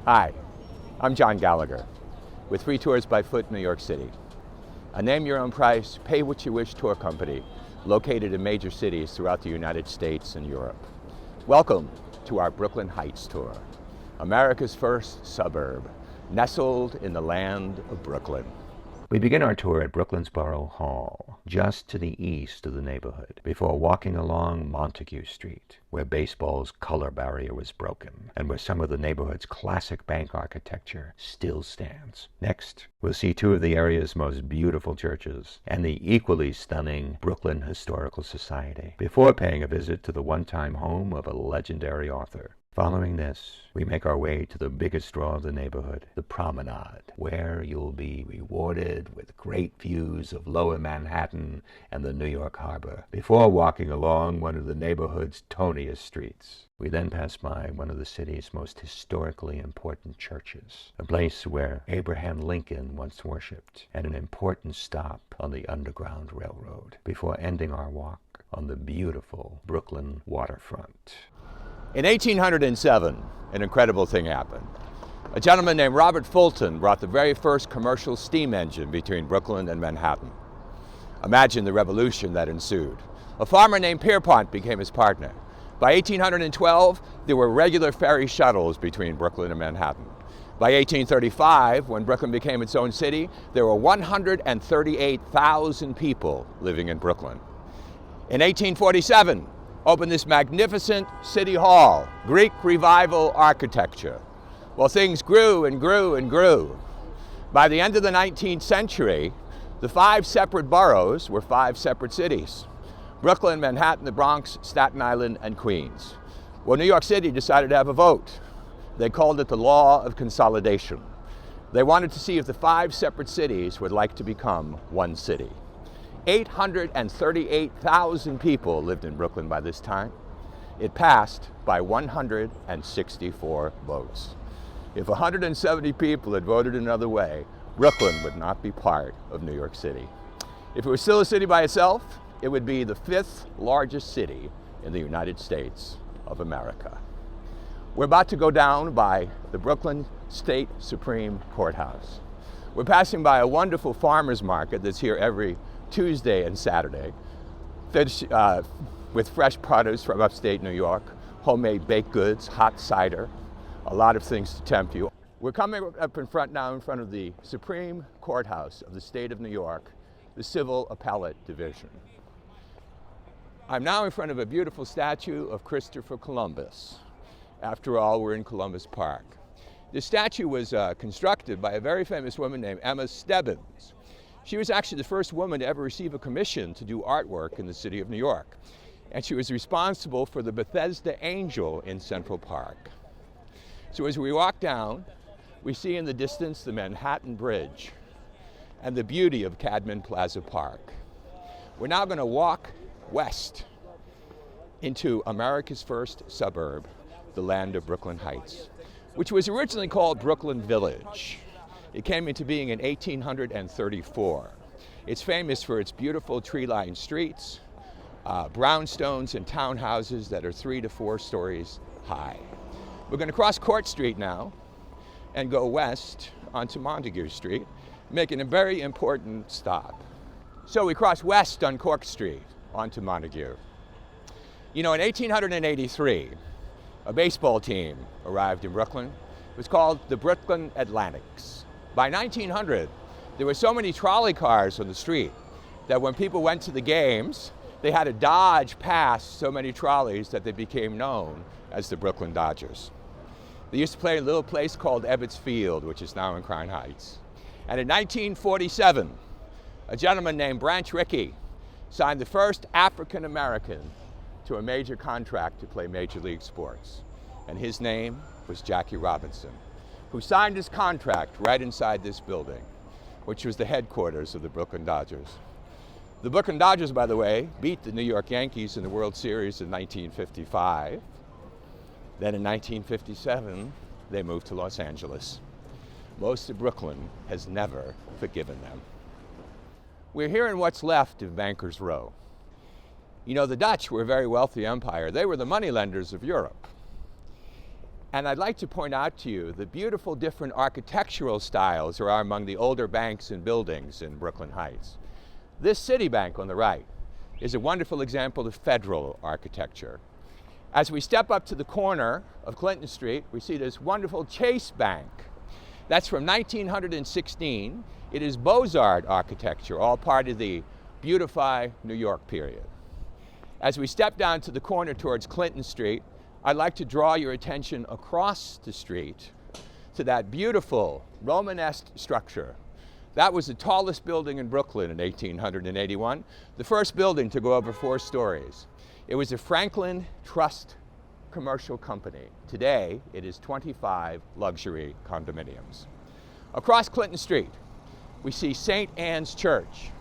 Hi, I'm John Gallagher with Free Tours by Foot in New York City. A name your own price, pay what you wish tour company located in major cities throughout the United States and Europe. Welcome to our Brooklyn Heights tour, America's first suburb, nestled in the land of Brooklyn. We begin our tour at Brooklyn's Borough Hall, just to the east of the neighborhood, before walking along Montague Street, where baseball's color barrier was broken, and where some of the neighborhood's classic bank architecture still stands. Next, we'll see two of the area's most beautiful churches, and the equally stunning Brooklyn Historical Society, before paying a visit to the one-time home of a legendary author. Following this, we make our way to the biggest draw of the neighborhood, the promenade, where you'll be rewarded with great views of Lower Manhattan and the New York Harbor, before walking along one of the neighborhood's toniest streets. We then pass by one of the city's most historically important churches, a place where Abraham Lincoln once worshipped, and an important stop on the Underground Railroad, before ending our walk on the beautiful Brooklyn Waterfront. In 1807, an incredible thing happened. A gentleman named Robert Fulton brought the very first commercial steam engine between Brooklyn and Manhattan. Imagine the revolution that ensued. A farmer named Pierpont became his partner. By 1812, there were regular ferry shuttles between Brooklyn and Manhattan. By 1835, when Brooklyn became its own city, there were 138,000 people living in Brooklyn. In 1847, opened this magnificent city hall, Greek Revival architecture. Well, things grew and grew and grew. By the end of the 19th century, the 5 separate boroughs were 5 separate cities: Brooklyn, Manhattan, the Bronx, Staten Island, and Queens. Well, New York City decided to have a vote. They called it the law of consolidation. They wanted to see if the 5 separate cities would like to become one city. 838,000 people lived in Brooklyn by this time. It passed by 164 votes. If 170 people had voted another way, Brooklyn would not be part of New York City. If it was still a city by itself, it would be the 5th largest city in the United States of America. We're about to go down by the Brooklyn State Supreme Courthouse. We're passing by a wonderful farmer's market that's here every Tuesday and Saturday, with fresh produce from upstate New York, homemade baked goods, hot cider, a lot of things to tempt you. We're coming up in front of the Supreme Courthouse of the state of New York, the Civil Appellate Division. I'm now in front of a beautiful statue of Christopher Columbus. After all, we're in Columbus Park. This statue was constructed by a very famous woman named Emma Stebbins. She was actually the first woman to ever receive a commission to do artwork in the city of New York. And she was responsible for the Bethesda Angel in Central Park. So as we walk down, we see in the distance the Manhattan Bridge and the beauty of Cadman Plaza Park. We're now going to walk west into America's first suburb, the land of Brooklyn Heights, which was originally called Brooklyn Village. It came into being in 1834. It's famous for its beautiful tree-lined streets, brownstones and townhouses that are 3 to 4 stories high. We're going to cross Court Street now and go west onto Montague Street, making a very important stop. So we cross west on Cork Street onto Montague. You know, in 1883, a baseball team arrived in Brooklyn. It was called the Brooklyn Atlantics. By 1900, there were so many trolley cars on the street that when people went to the games, they had to dodge past so many trolleys that they became known as the Brooklyn Dodgers. They used to play in a little place called Ebbets Field, which is now in Crown Heights. And in 1947, a gentleman named Branch Rickey signed the first African American to a major contract to play Major League sports. And his name was Jackie Robinson, who signed his contract right inside this building, which was the headquarters of the Brooklyn Dodgers. The Brooklyn Dodgers, by the way, beat the New York Yankees in the World Series in 1955. Then in 1957, they moved to Los Angeles. Most of Brooklyn has never forgiven them. We're here in what's left of Bankers Row. You know, the Dutch were a very wealthy empire. They were the moneylenders of Europe. And I'd like to point out to you the beautiful different architectural styles there are among the older banks and buildings in Brooklyn Heights. This Citibank on the right is a wonderful example of federal architecture. As we step up to the corner of Clinton Street, we see this wonderful Chase Bank. That's from 1916. It is Beaux-Arts architecture, all part of the Beautify New York period. As we step down to the corner towards Clinton Street, I'd like to draw your attention across the street to that beautiful Romanesque structure. That was the tallest building in Brooklyn in 1881, the first building to go over 4 stories. It was a Franklin Trust commercial company. Today, it is 25 luxury condominiums. Across Clinton Street, we see St. Anne's Church,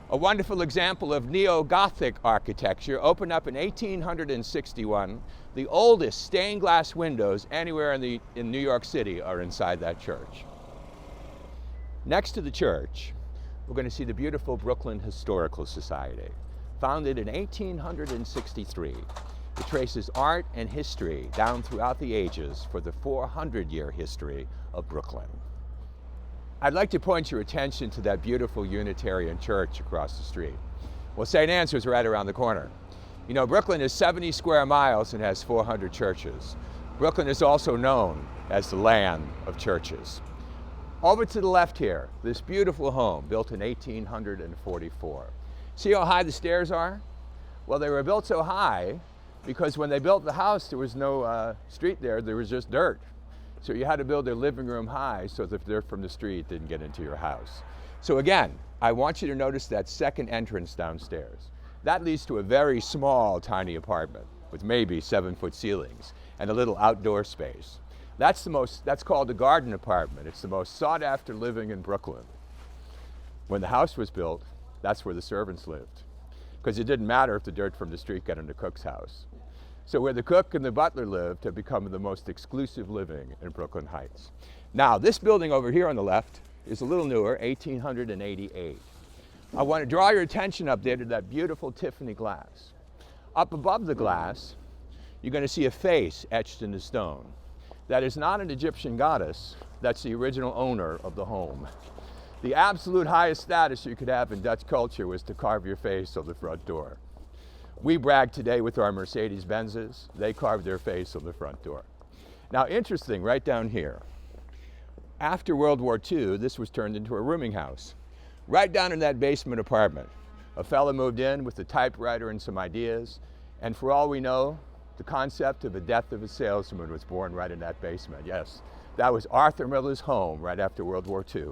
a wonderful example of neo-Gothic architecture, opened up in 1861. The oldest stained glass windows anywhere in New York City are inside that church. Next to the church, we're going to see the beautiful Brooklyn Historical Society, founded in 1863. It traces art and history down throughout the ages for the 400-year history of Brooklyn. I'd like to point your attention to that beautiful Unitarian church across the street. Well, St. Anne's was right around the corner. You know, Brooklyn is 70 square miles and has 400 churches. Brooklyn is also known as the land of churches. Over to the left here, this beautiful home built in 1844. See how high the stairs are? Well, they were built so high because when they built the house, there was no street there was just dirt. So you had to build their living room high so that the dirt from the street didn't get into your house. So again, I want you to notice that second entrance downstairs. That leads to a very small, tiny apartment with maybe 7-foot ceilings and a little outdoor space. That's called the garden apartment. It's the most sought after living in Brooklyn. When the house was built, that's where the servants lived, because it didn't matter if the dirt from the street got into the cook's house. So where the cook and the butler lived had become the most exclusive living in Brooklyn Heights. Now, this building over here on the left is a little newer, 1888. I want to draw your attention up there to that beautiful Tiffany glass. Up above the glass, you're going to see a face etched in the stone. That is not an Egyptian goddess, that's the original owner of the home. The absolute highest status you could have in Dutch culture was to carve your face on the front door. We brag today with our Mercedes-Benzes, they carved their face on the front door. Now, interesting, right down here, after World War II, this was turned into a rooming house. Right down in that basement apartment, a fellow moved in with a typewriter and some ideas, and for all we know, the concept of the death of a salesman was born right in that basement. Yes, that was Arthur Miller's home right after World War II.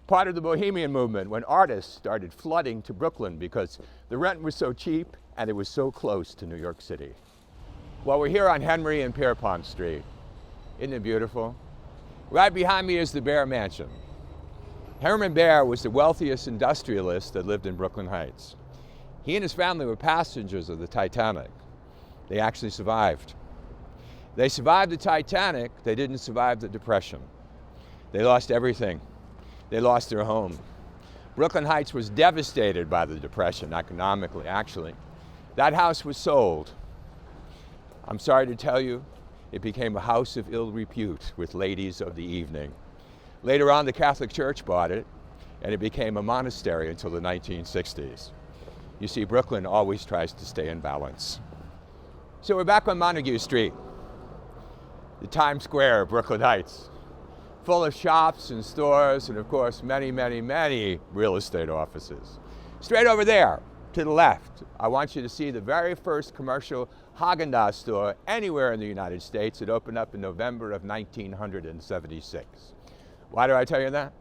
Part of the bohemian movement when artists started flooding to Brooklyn because the rent was so cheap and it was so close to New York City. Well, we're here on Henry and Pierpont Street. Isn't it beautiful? Right behind me is the Bear Mansion. Herman Baer was the wealthiest industrialist that lived in Brooklyn Heights. He and his family were passengers of the Titanic. They actually survived. They survived the Titanic, they didn't survive the Depression. They lost everything. They lost their home. Brooklyn Heights was devastated by the Depression, economically, actually. That house was sold. I'm sorry to tell you, it became a house of ill repute with ladies of the evening. Later on, the Catholic Church bought it, and it became a monastery until the 1960s. You see, Brooklyn always tries to stay in balance. So we're back on Montague Street, the Times Square of Brooklyn Heights, full of shops and stores and, of course, many, many, many real estate offices. Straight over there, to the left, I want you to see the very first commercial Haagen-Dazs store anywhere in the United States. It opened up in November of 1976. Why do I tell you that?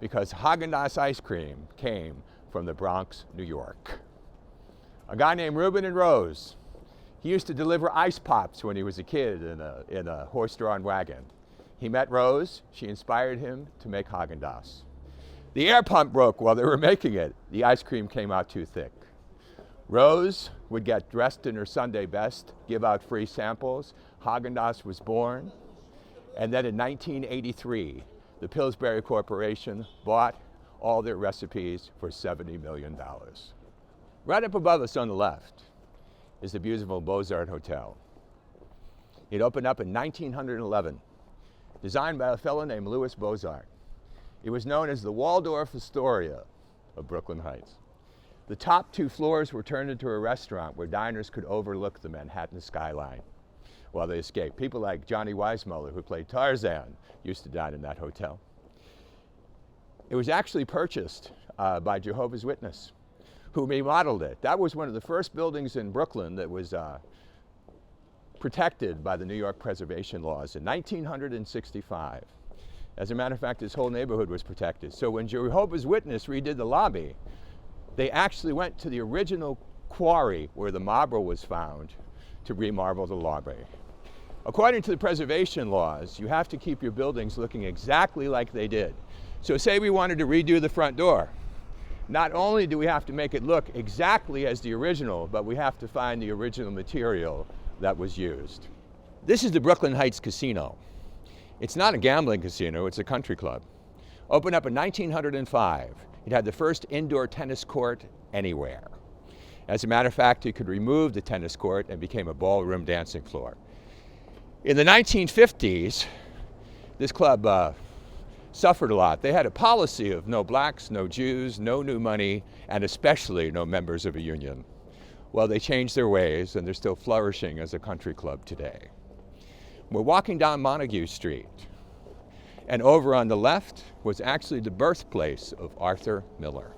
Because Haagen-Dazs ice cream came from the Bronx, New York. A guy named Reuben and Rose, he used to deliver ice pops when he was a kid in a horse-drawn wagon. He met Rose, she inspired him to make Haagen-Dazs. The air pump broke while they were making it. The ice cream came out too thick. Rose would get dressed in her Sunday best, give out free samples. Haagen-Dazs was born. And then in 1983, the Pillsbury Corporation bought all their recipes for $70 million. Right up above us on the left is the beautiful Beaux-Arts Hotel. It opened up in 1911, designed by a fellow named Louis Bozart. It was known as the Waldorf Astoria of Brooklyn Heights. The top 2 floors were turned into a restaurant where diners could overlook the Manhattan skyline while they escaped. People like Johnny Weissmuller, who played Tarzan, used to dine in that hotel. It was actually purchased by Jehovah's Witnesses, who remodeled it. That was one of the first buildings in Brooklyn that was protected by the New York preservation laws in 1965. As a matter of fact, this whole neighborhood was protected. So when Jehovah's Witnesses redid the lobby, they actually went to the original quarry where the marble was found to remarble the lobby. According to the preservation laws, you have to keep your buildings looking exactly like they did. So say we wanted to redo the front door. Not only do we have to make it look exactly as the original, but we have to find the original material that was used. This is the Brooklyn Heights Casino. It's not a gambling casino, it's a country club. Opened up in 1905. It had the first indoor tennis court anywhere. As a matter of fact, you could remove the tennis court and became a ballroom dancing floor. In the 1950s, this club suffered a lot. They had a policy of no blacks, no Jews, no new money, and especially no members of a union. Well, they changed their ways, and they're still flourishing as a country club today. We're walking down Montague Street, and over on the left was actually the birthplace of Arthur Miller.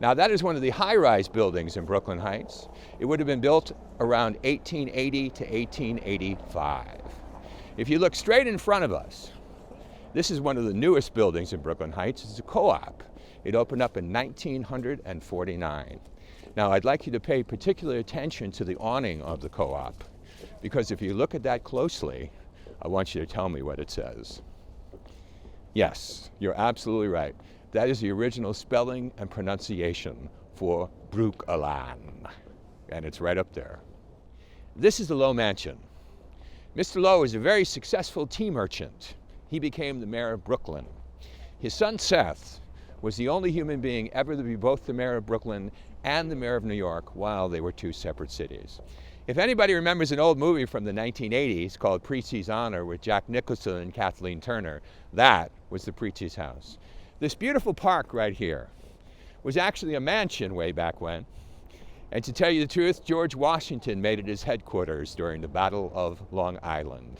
Now, that is one of the high-rise buildings in Brooklyn Heights. It would have been built around 1880 to 1885. If you look straight in front of us, this is one of the newest buildings in Brooklyn Heights. It's a co-op. It opened up in 1949. Now, I'd like you to pay particular attention to the awning of the co-op, because if you look at that closely, I want you to tell me what it says. Yes, you're absolutely right. That is the original spelling and pronunciation for Brook-Alan, and it's right up there. This is the Lowe Mansion. Mr. Lowe is a very successful tea merchant. He became the mayor of Brooklyn. His son Seth was the only human being ever to be both the mayor of Brooklyn and the mayor of New York while they were 2 separate cities. If anybody remembers an old movie from the 1980s called Preetsy's Honor with Jack Nicholson and Kathleen Turner, that was the Preetsy's house. This beautiful park right here was actually a mansion way back when. And to tell you the truth, George Washington made it his headquarters during the Battle of Long Island.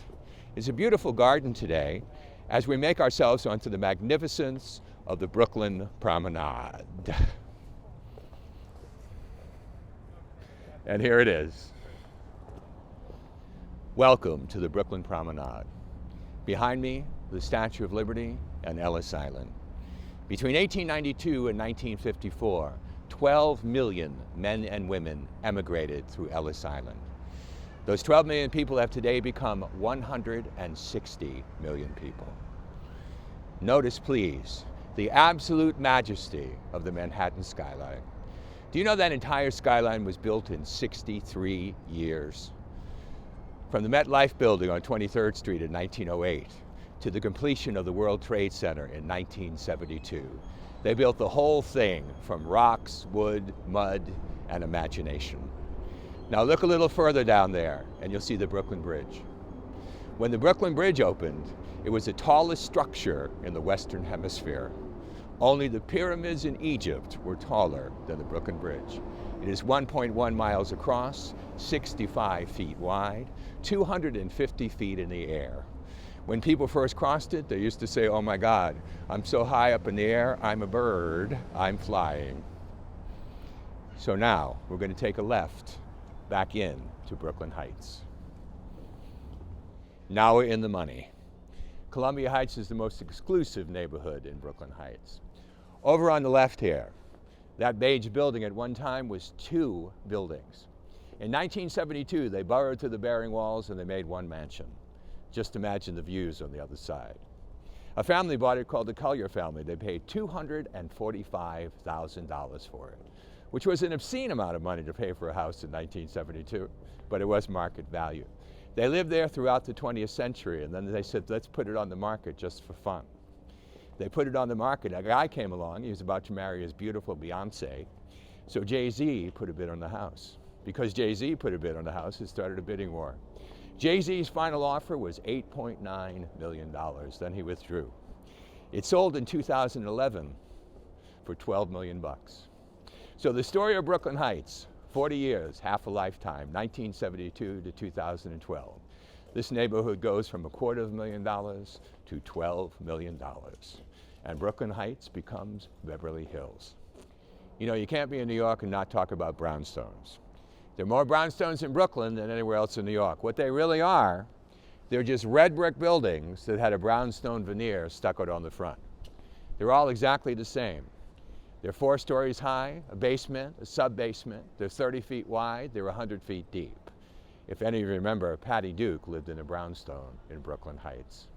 It's a beautiful garden today as we make ourselves onto the magnificence of the Brooklyn Promenade. And here it is. Welcome to the Brooklyn Promenade. Behind me, the Statue of Liberty and Ellis Island. Between 1892 and 1954, 12 million men and women emigrated through Ellis Island. Those 12 million people have today become 160 million people. Notice, please, the absolute majesty of the Manhattan skyline. Do you know that entire skyline was built in 63 years? From the MetLife building on 23rd Street in 1908 to the completion of the World Trade Center in 1972. They built the whole thing from rocks, wood, mud, and imagination. Now look a little further down there and you'll see the Brooklyn Bridge. When the Brooklyn Bridge opened, it was the tallest structure in the Western Hemisphere. Only the pyramids in Egypt were taller than the Brooklyn Bridge. It is 1.1 miles across, 65 feet wide, 250 feet in the air. When people first crossed it, they used to say, "Oh my God, I'm so high up in the air, I'm a bird, I'm flying." So now we're going to take a left back in to Brooklyn Heights. Now we're in the money. Columbia Heights is the most exclusive neighborhood in Brooklyn Heights. Over on the left here, that beige building at one time was 2 buildings. In 1972, they burrowed through the bearing walls and they made one mansion. Just imagine the views on the other side. A family bought it called the Collier family. They paid $245,000 for it, which was an obscene amount of money to pay for a house in 1972, but it was market value. They lived there throughout the 20th century, and then they said, let's put it on the market just for fun. They put it on the market. A guy came along. He was about to marry his beautiful Beyonce. So Jay-Z put a bid on the house. Because Jay-Z put a bid on the house, it started a bidding war. Jay-Z's final offer was $8.9 million, then he withdrew. It sold in 2011 for 12 million bucks. So the story of Brooklyn Heights, 40 years, half a lifetime, 1972 to 2012. This neighborhood goes from $250,000 to $12 million. And Brooklyn Heights becomes Beverly Hills. You know, you can't be in New York and not talk about brownstones. There are more brownstones in Brooklyn than anywhere else in New York. What they really are, they're just red brick buildings that had a brownstone veneer stuccoed on the front. They're all exactly the same. They're 4 stories high, a basement, a sub-basement. They're 30 feet wide, they're 100 feet deep. If any of you remember, Patty Duke lived in a brownstone in Brooklyn Heights.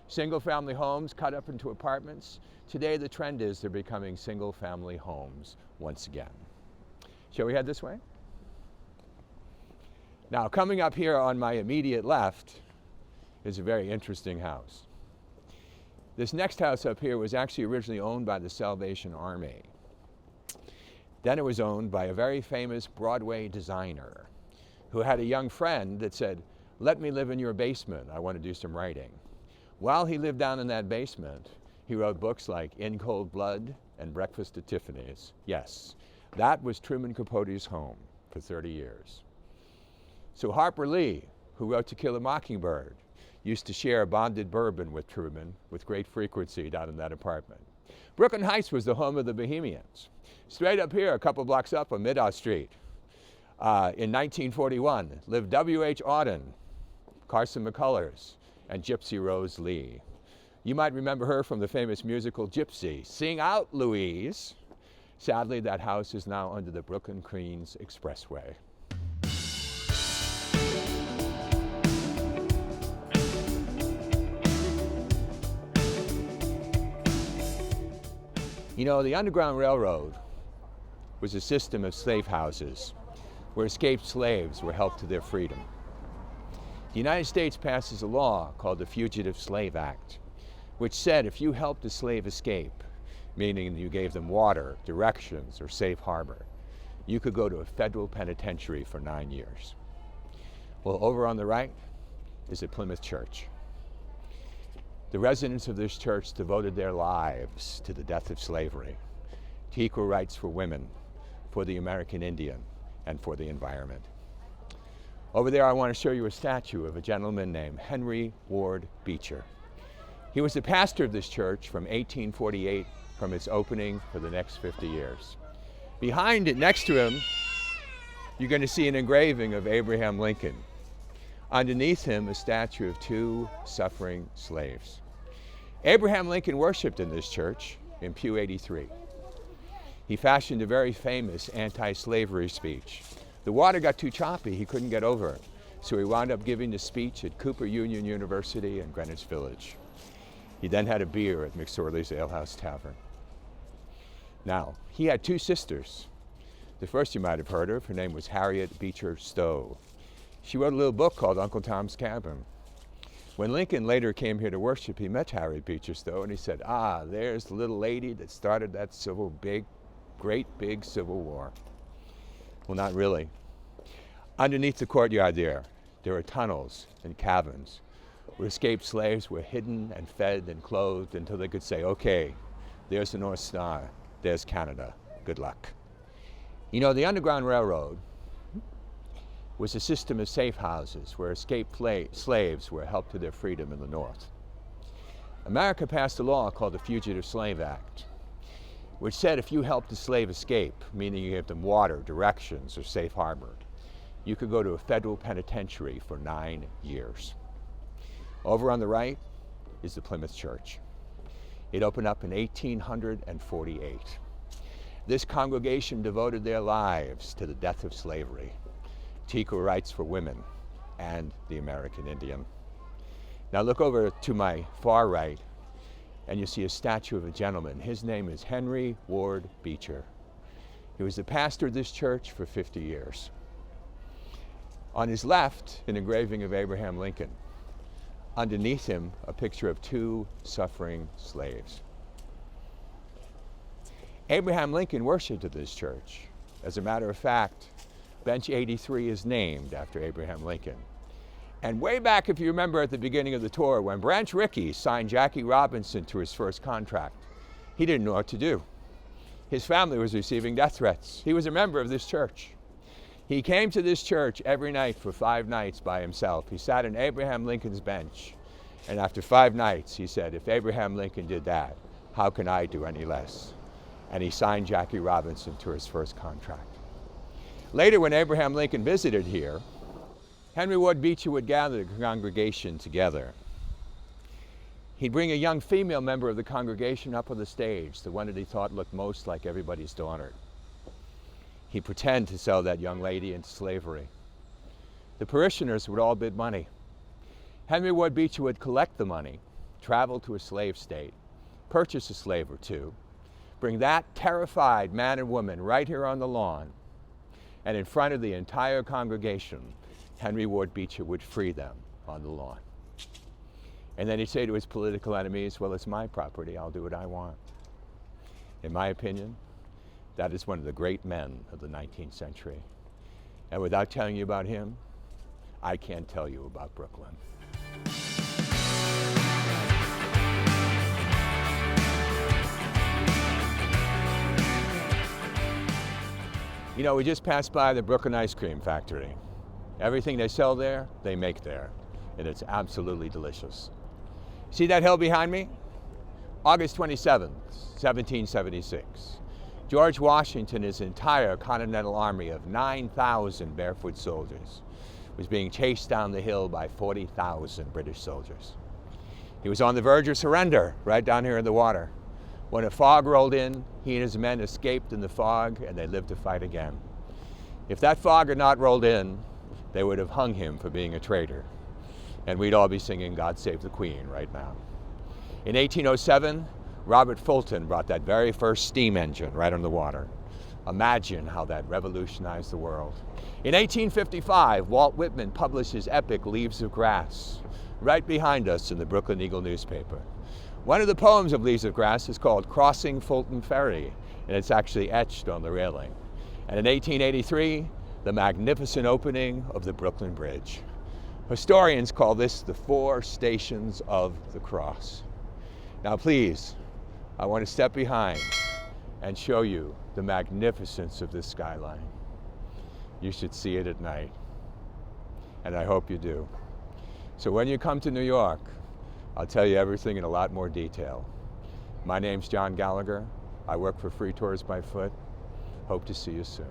Single-family homes cut up into apartments. Today the trend is they're becoming single-family homes once again. Shall we head this way? Now, coming up here on my immediate left is a very interesting house. This next house up here was actually originally owned by the Salvation Army. Then it was owned by a very famous Broadway designer who had a young friend that said, "Let me live in your basement, I want to do some writing." While he lived down in that basement, he wrote books like In Cold Blood and Breakfast at Tiffany's. Yes, that was Truman Capote's home for 30 years. So Harper Lee, who wrote To Kill a Mockingbird, used to share bonded bourbon with Truman with great frequency down in that apartment. Brooklyn Heights was the home of the Bohemians. Straight up here, a couple blocks up on Midhouse Street, in 1941, lived W.H. Auden, Carson McCullers, and Gypsy Rose Lee. You might remember her from the famous musical Gypsy. Sing out, Louise. Sadly, that house is now under the Brooklyn-Queens Expressway. You know, the Underground Railroad was a system of slave houses where escaped slaves were helped to their freedom. The United States passes a law called the Fugitive Slave Act, which said if you helped a slave escape, meaning you gave them water, directions, or safe harbor, you could go to a federal penitentiary for 9 years. Well, over on the right is a Plymouth church. The residents of this church devoted their lives to the death of slavery, to equal rights for women, for the American Indian, and for the environment. Over there, I want to show you a statue of a gentleman named Henry Ward Beecher. He was the pastor of this church from 1848, from its opening for the next 50 years. Behind it, next to him, you're going to see an engraving of Abraham Lincoln. Underneath him, a statue of 2 suffering slaves. Abraham Lincoln worshiped in this church in Pew 83. He fashioned a very famous anti-slavery speech. The water got too choppy, he couldn't get over it, so he wound up giving the speech at Cooper Union University in Greenwich Village. He then had a beer at McSorley's Alehouse Tavern. Now, he had 2 sisters. The first you might have heard of, her name was Harriet Beecher Stowe. She wrote a little book called Uncle Tom's Cabin. When Lincoln later came here to worship, he met Harriet Beecher Stowe and he said, "Ah, there's the little lady that started that great big Civil War." Well, not really. Underneath the courtyard there are tunnels and cabins where escaped slaves were hidden and fed and clothed until they could say, "Okay, there's the North Star, there's Canada, good luck." You know, the Underground Railroad was a system of safe houses where escaped slaves were helped to their freedom in the North. America passed a law called the Fugitive Slave Act, which said if you helped a slave escape, meaning you gave them water, directions, or safe harbor, you could go to a federal penitentiary for 9 years. Over on the right is the Plymouth Church. It opened up in 1848. This congregation devoted their lives to the death of slavery, to equal rights for women, and the American Indian. Now look over to my far right, and you see a statue of a gentleman. His name is Henry Ward Beecher. He was the pastor of this church for 50 years. On his left, an engraving of Abraham Lincoln. Underneath him, a picture of 2 suffering slaves. Abraham Lincoln worshiped at this church. As a matter of fact, Bench 83 is named after Abraham Lincoln. And way back, if you remember at the beginning of the tour, when Branch Rickey signed Jackie Robinson to his first contract, he didn't know what to do. His family was receiving death threats. He was a member of this church. He came to this church every night for 5 nights by himself. He sat in Abraham Lincoln's bench, and after 5 nights, he said, if Abraham Lincoln did that, how can I do any less? And he signed Jackie Robinson to his first contract. Later, when Abraham Lincoln visited here, Henry Ward Beecher would gather the congregation together. He'd bring a young female member of the congregation up on the stage, the one that he thought looked most like everybody's daughter. He'd pretend to sell that young lady into slavery. The parishioners would all bid money. Henry Ward Beecher would collect the money, travel to a slave state, purchase a slave or two, bring that terrified man and woman right here on the lawn, and in front of the entire congregation, Henry Ward Beecher would free them on the lawn. And then he'd say to his political enemies, well, it's my property, I'll do what I want. In my opinion, that is one of the great men of the 19th century. And without telling you about him, I can't tell you about Brooklyn. You know, we just passed by the Brooklyn Ice Cream Factory. Everything they sell there, they make there, and it's absolutely delicious. See that hill behind me? August 27th, 1776. George Washington, his entire Continental Army of 9,000 barefoot soldiers, was being chased down the hill by 40,000 British soldiers. He was on the verge of surrender, right down here in the water. When a fog rolled in, he and his men escaped in the fog, and they lived to fight again. If that fog had not rolled in, they would have hung him for being a traitor. And we'd all be singing God Save the Queen right now. In 1807, Robert Fulton brought that very first steam engine right on the water. Imagine how that revolutionized the world. In 1855, Walt Whitman published his epic Leaves of Grass, right behind us in the Brooklyn Eagle newspaper. One of the poems of Leaves of Grass is called Crossing Fulton Ferry, and it's actually etched on the railing. And in 1883, the magnificent opening of the Brooklyn Bridge. Historians call this the 4 stations of the cross. Now please, I want to step behind and show you the magnificence of this skyline. You should see it at night, and I hope you do. So when you come to New York, I'll tell you everything in a lot more detail. My name's John Gallagher. I work for Free Tours by Foot. Hope to see you soon.